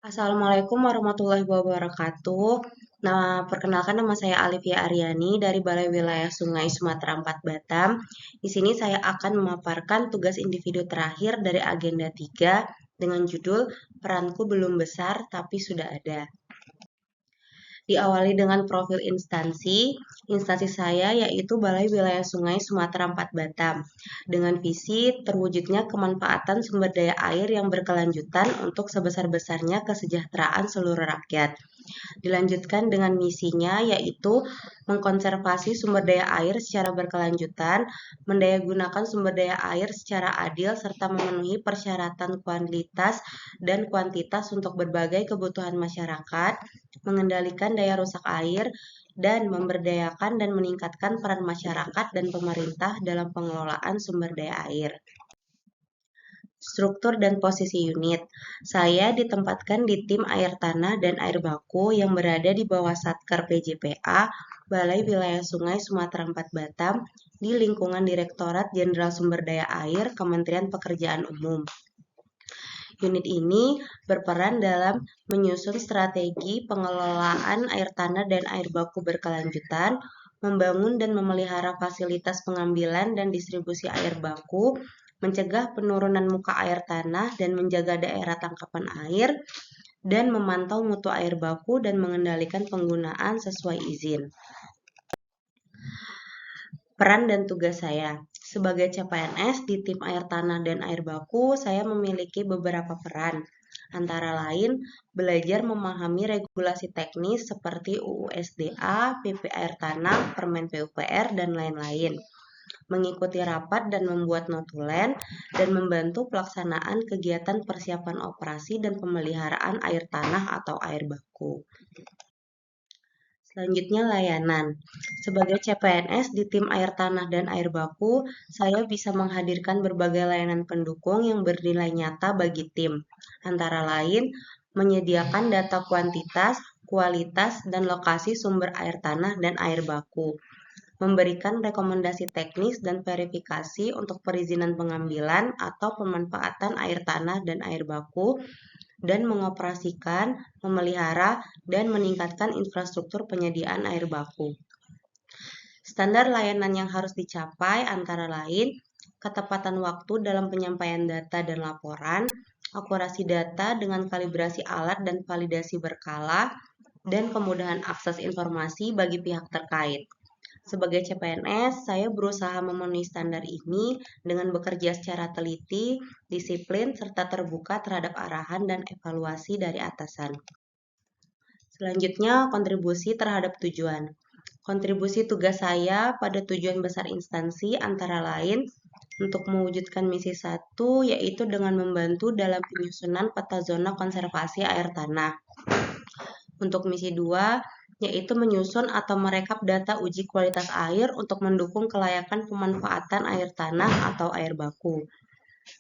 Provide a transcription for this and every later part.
Assalamualaikum warahmatullahi wabarakatuh. Nah, perkenalkan nama saya Alivia Aryani dari Balai Wilayah Sungai Sumatera 4 Batam. Di sini saya akan memaparkan tugas individu terakhir dari agenda 3 dengan judul Peranku Belum Besar Tapi Sudah Ada. Diawali dengan profil instansi. Instansi saya yaitu Balai Wilayah Sungai Sumatera 4 Batam, dengan visi terwujudnya kemanfaatan sumber daya air yang berkelanjutan untuk sebesar-besarnya kesejahteraan seluruh rakyat. Dilanjutkan dengan misinya yaitu mengkonservasi sumber daya air secara berkelanjutan, mendayagunakan sumber daya air secara adil serta memenuhi persyaratan kualitas dan kuantitas untuk berbagai kebutuhan masyarakat, mengendalikan daya rusak air, dan memberdayakan dan meningkatkan peran masyarakat dan pemerintah dalam pengelolaan sumber daya air. Struktur dan posisi unit. Saya ditempatkan di tim air tanah dan air baku yang berada di bawah Satker PJPA, Balai Wilayah Sungai Sumatera 4 Batam, di lingkungan Direktorat Jenderal Sumber Daya Air, Kementerian Pekerjaan Umum. Unit ini berperan dalam menyusun strategi pengelolaan air tanah dan air baku berkelanjutan, membangun dan memelihara fasilitas pengambilan dan distribusi air baku, mencegah penurunan muka air tanah dan menjaga daerah tangkapan air, dan memantau mutu air baku dan mengendalikan penggunaan sesuai izin. Peran dan tugas saya. Sebagai CPNS di tim air tanah dan air baku, saya memiliki beberapa peran. Antara lain, belajar memahami regulasi teknis seperti UU SDA, PP Air Tanah, Permen PUPR, dan lain-lain. Mengikuti rapat dan membuat notulen, dan membantu pelaksanaan kegiatan persiapan operasi dan pemeliharaan air tanah atau air baku. Selanjutnya layanan. Sebagai CPNS di tim air tanah dan air baku, saya bisa menghadirkan berbagai layanan pendukung yang bernilai nyata bagi tim. Antara lain, menyediakan data kuantitas, kualitas, dan lokasi sumber air tanah dan air baku. Memberikan rekomendasi teknis dan verifikasi untuk perizinan pengambilan atau pemanfaatan air tanah dan air baku, dan mengoperasikan, memelihara, dan meningkatkan infrastruktur penyediaan air baku. Standar layanan yang harus dicapai antara lain ketepatan waktu dalam penyampaian data dan laporan, akurasi data dengan kalibrasi alat dan validasi berkala, dan kemudahan akses informasi bagi pihak terkait. Sebagai CPNS, saya berusaha memenuhi standar ini dengan bekerja secara teliti, disiplin, serta terbuka terhadap arahan dan evaluasi dari atasan. Selanjutnya, kontribusi terhadap tujuan. Kontribusi tugas saya pada tujuan besar instansi antara lain untuk mewujudkan misi 1, yaitu dengan membantu dalam penyusunan peta zona konservasi air tanah. Untuk misi 2, yaitu menyusun atau merekap data uji kualitas air untuk mendukung kelayakan pemanfaatan air tanah atau air baku.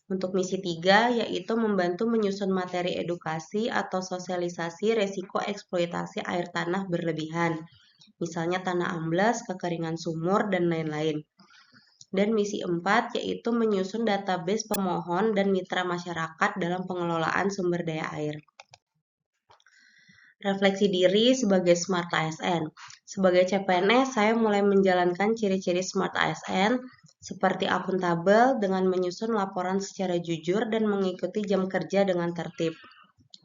Untuk misi 3, yaitu membantu menyusun materi edukasi atau sosialisasi resiko eksploitasi air tanah berlebihan, misalnya tanah amblas, kekeringan sumur, dan lain-lain. Dan misi 4, yaitu menyusun database pemohon dan mitra masyarakat dalam pengelolaan sumber daya air. Refleksi diri sebagai Smart ASN. Sebagai CPNS, saya mulai menjalankan ciri-ciri Smart ASN seperti akuntabel dengan menyusun laporan secara jujur dan mengikuti jam kerja dengan tertib.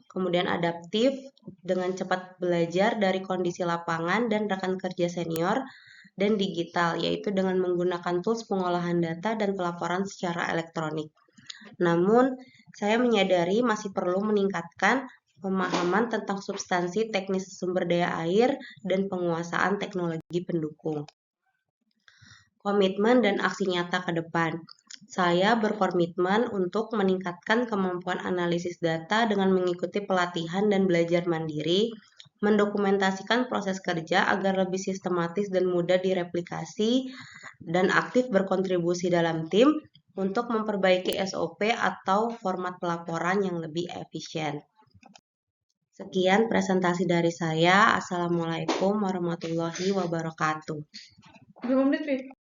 Kemudian adaptif dengan cepat belajar dari kondisi lapangan dan rekan kerja senior, dan digital yaitu dengan menggunakan tools pengolahan data dan pelaporan secara elektronik. Namun, saya menyadari masih perlu meningkatkan pemahaman tentang substansi teknis sumber daya air dan penguasaan teknologi pendukung. Komitmen dan aksi nyata ke depan. Saya berkomitmen untuk meningkatkan kemampuan analisis data dengan mengikuti pelatihan dan belajar mandiri, mendokumentasikan proses kerja agar lebih sistematis dan mudah direplikasi, dan aktif berkontribusi dalam tim untuk memperbaiki SOP atau format pelaporan yang lebih efisien. Sekian presentasi dari saya. Assalamualaikum warahmatullahi wabarakatuh.